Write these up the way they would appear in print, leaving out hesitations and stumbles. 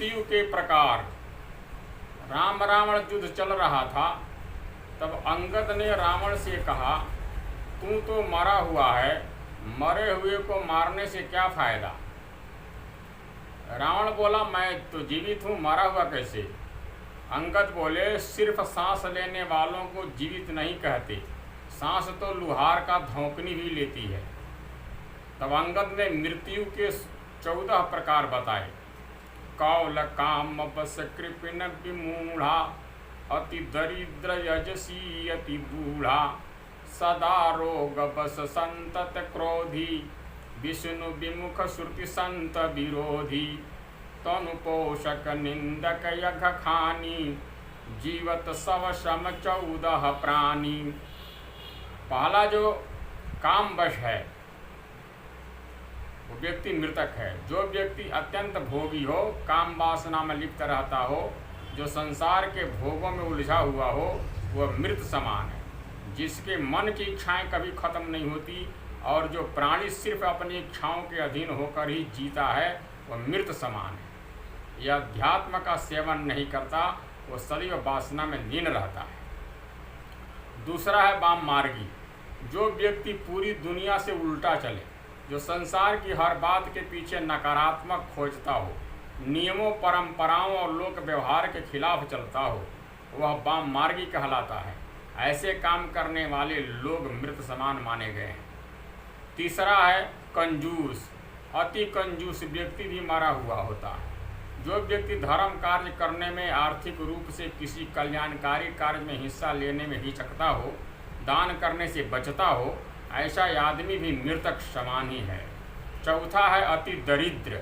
मृत्यु के प्रकार। राम रावण युद्ध चल रहा था, तब अंगद ने रावण से कहा, तू तो मरा हुआ है, मरे हुए को मारने से क्या फायदा। रावण बोला, मैं तो जीवित हूँ, मरा हुआ कैसे। अंगद बोले, सिर्फ सांस लेने वालों को जीवित नहीं कहते, सांस तो लुहार का धौंकनी भी लेती है। तब अंगद ने मृत्यु के 14 प्रकार बताए। कौल काम बस कृपिन विमूढ़ा, अति दरिद्र यजसी अति बूढ़ा, सदा रोग बस संतत क्रोधी, विष्णु विमुख श्रुति संत विरोधी, तनु पोषक निंदक यघ खानी, जीवत सव सम 14 प्राणी। पहला जो काम वश है वो व्यक्ति मृतक है। जो व्यक्ति अत्यंत भोगी हो, काम वासना में लिप्त रहता हो, जो संसार के भोगों में उलझा हुआ हो, वह मृत समान है। जिसके मन की इच्छाएं कभी खत्म नहीं होती और जो प्राणी सिर्फ अपनी इच्छाओं के अधीन होकर ही जीता है, वह मृत समान है। यह अध्यात्म का सेवन नहीं करता, वो सदैव वासना में लीन रहता है। दूसरा है वाम मार्गी। जो व्यक्ति पूरी दुनिया से उल्टा चले, जो संसार की हर बात के पीछे नकारात्मक खोजता हो, नियमों परंपराओं और लोक व्यवहार के खिलाफ चलता हो, वह वाम मार्गी कहलाता है। ऐसे काम करने वाले लोग मृत समान माने गए हैं। तीसरा है कंजूस। अति कंजूस व्यक्ति भी मरा हुआ होता है। जो व्यक्ति धर्म कार्य करने में, आर्थिक रूप से किसी कल्याणकारी कार्य में हिस्सा लेने में हिचकता हो, दान करने से बचता हो, ऐसा आदमी भी मृतक समान ही है। चौथा है अति दरिद्र।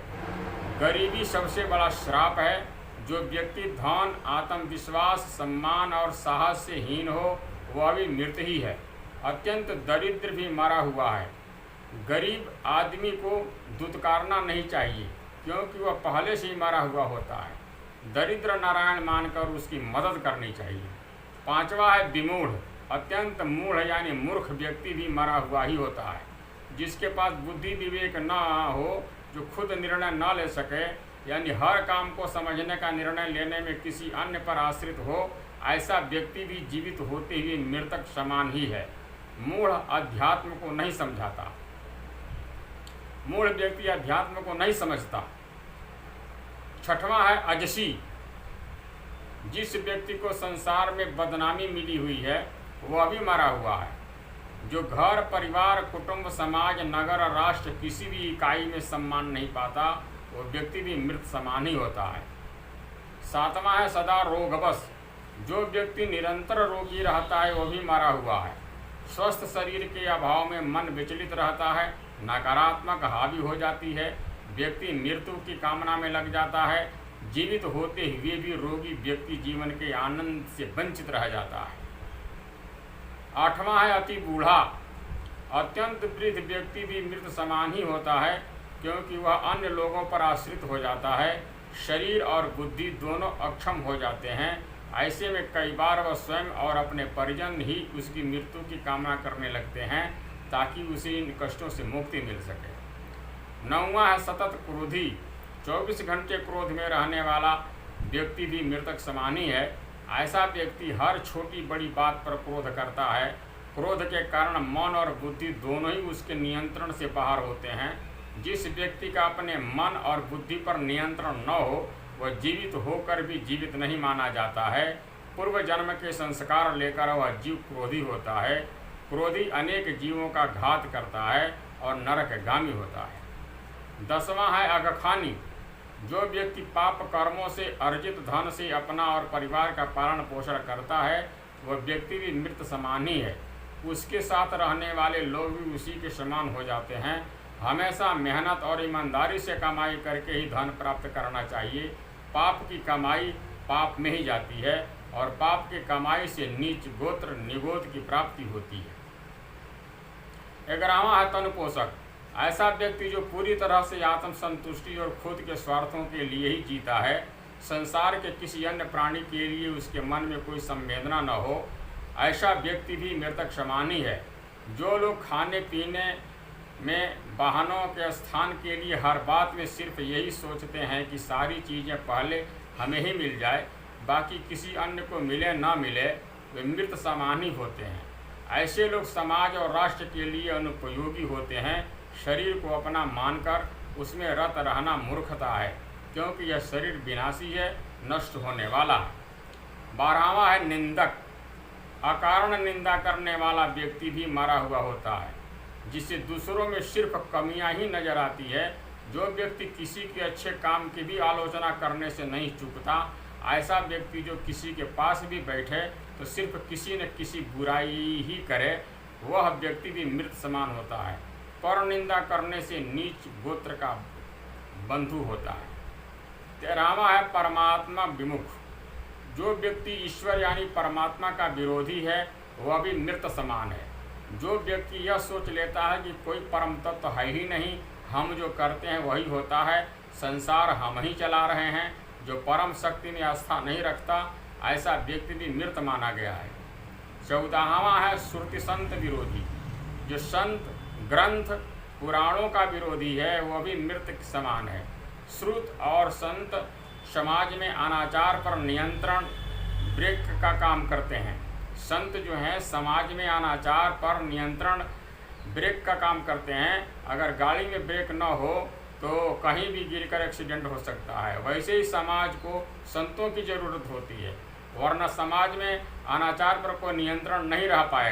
गरीबी सबसे बड़ा श्राप है। जो व्यक्ति धन, आत्मविश्वास, सम्मान और साहस से हीन हो, वह भी मृत ही है। अत्यंत दरिद्र भी मरा हुआ है। गरीब आदमी को दुत्कारना नहीं चाहिए, क्योंकि वह पहले से ही मरा हुआ होता है। दरिद्र नारायण मानकर उसकी मदद करनी चाहिए। पांचवा है विमूढ़। अत्यंत मूढ़ यानी मूर्ख व्यक्ति भी मरा हुआ ही होता है। जिसके पास बुद्धि विवेक न हो, जो खुद निर्णय न ले सके, यानी हर काम को समझने का निर्णय लेने में किसी अन्य पर आश्रित हो, ऐसा व्यक्ति भी जीवित होते हुए मृतक समान ही है। मूढ़ अध्यात्म को नहीं समझाता। मूढ़ व्यक्ति अध्यात्म को नहीं समझता। छठवां है अजसी। जिस व्यक्ति को संसार में बदनामी मिली हुई है, वह भी मरा हुआ है। जो घर, परिवार, कुटुंब, समाज, नगर और राष्ट्र किसी भी इकाई में सम्मान नहीं पाता, वो व्यक्ति भी मृत समान ही होता है। सातवां है सदा रोगवश। जो व्यक्ति निरंतर रोगी रहता है, वो भी मरा हुआ है। स्वस्थ शरीर के अभाव में मन विचलित रहता है, नकारात्मक हावी हो जाती है, व्यक्ति मृत्यु की कामना में लग जाता है। जीवित होते हुए भी रोगी व्यक्ति जीवन के आनंद से वंचित रह जाता है। आठवां है अति बूढ़ा। अत्यंत वृद्ध व्यक्ति भी मृत समान ही होता है, क्योंकि वह अन्य लोगों पर आश्रित हो जाता है। शरीर और बुद्धि दोनों अक्षम हो जाते हैं। ऐसे में कई बार वह स्वयं और अपने परिजन ही उसकी मृत्यु की कामना करने लगते हैं, ताकि उसे इन कष्टों से मुक्ति मिल सके। नौवां है सतत क्रोधी। 24 घंटे क्रोध में रहने वाला व्यक्ति भी मृतक समान ही है। ऐसा व्यक्ति हर छोटी बड़ी बात पर क्रोध करता है। क्रोध के कारण मन और बुद्धि दोनों ही उसके नियंत्रण से बाहर होते हैं। जिस व्यक्ति का अपने मन और बुद्धि पर नियंत्रण न हो, वह जीवित होकर भी जीवित नहीं माना जाता है। पूर्व जन्म के संस्कार लेकर वह जीव क्रोधी होता है। क्रोधी अनेक जीवों का घात करता है और नरकगामी होता है। 10वां है अगखानी। जो व्यक्ति पाप कर्मों से अर्जित धन से अपना और परिवार का पालन पोषण करता है, वह व्यक्ति भी मृत समान ही है। उसके साथ रहने वाले लोग भी उसी के समान हो जाते हैं। हमेशा मेहनत और ईमानदारी से कमाई करके ही धन प्राप्त करना चाहिए। पाप की कमाई पाप में ही जाती है और पाप की कमाई से नीच गोत्र निगोद की प्राप्ति होती है। 11वां है तन पोषक। ऐसा व्यक्ति जो पूरी तरह से आत्म संतुष्टि और खुद के स्वार्थों के लिए ही जीता है, संसार के किसी अन्य प्राणी के लिए उसके मन में कोई संवेदना न हो, ऐसा व्यक्ति भी मृतक समान ही है। जो लोग खाने पीने में वाहनों के स्थान के लिए हर बात में सिर्फ यही सोचते हैं कि सारी चीज़ें पहले हमें ही मिल जाए, बाकी किसी अन्य को मिले ना मिले, वे मृत समान ही होते हैं। ऐसे लोग समाज और राष्ट्र के लिए अनुपयोगी होते हैं। शरीर को अपना मानकर उसमें रत रहना मूर्खता है, क्योंकि यह शरीर विनाशी है, नष्ट होने वाला है। 12वां है निंदक। अकारण निंदा करने वाला व्यक्ति भी मरा हुआ होता है, जिससे दूसरों में सिर्फ कमियां ही नजर आती है। जो व्यक्ति किसी के अच्छे काम की भी आलोचना करने से नहीं चूकता, ऐसा व्यक्ति जो किसी के पास भी बैठे तो सिर्फ किसी न किसी बुराई ही करे, वह व्यक्ति भी मृत समान होता है। पर निंदा करने से नीच गोत्र का बंधु होता है। 13वां है परमात्मा विमुख। जो व्यक्ति ईश्वर यानी परमात्मा का विरोधी है, वह भी मृत समान है। जो व्यक्ति यह सोच लेता है कि कोई परम तत्व है ही नहीं, हम जो करते हैं वही होता है, संसार हम ही चला रहे हैं, जो परम शक्ति में आस्था नहीं रखता, ऐसा व्यक्ति भी मृत माना गया है। 14वां है श्रुति संत विरोधी। जो संत, ग्रंथ, पुराणों का विरोधी है, वह भी मृत के समान है। श्रुत और संत समाज में अनाचार पर नियंत्रण ब्रेक का काम करते हैं। संत जो हैं समाज में अनाचार पर नियंत्रण ब्रेक का काम करते हैं। अगर गाड़ी में ब्रेक न हो तो कहीं भी गिरकर एक्सीडेंट हो सकता है। वैसे ही समाज को संतों की ज़रूरत होती है, वरना समाज में अनाचार पर कोई नियंत्रण नहीं रह पाएगा।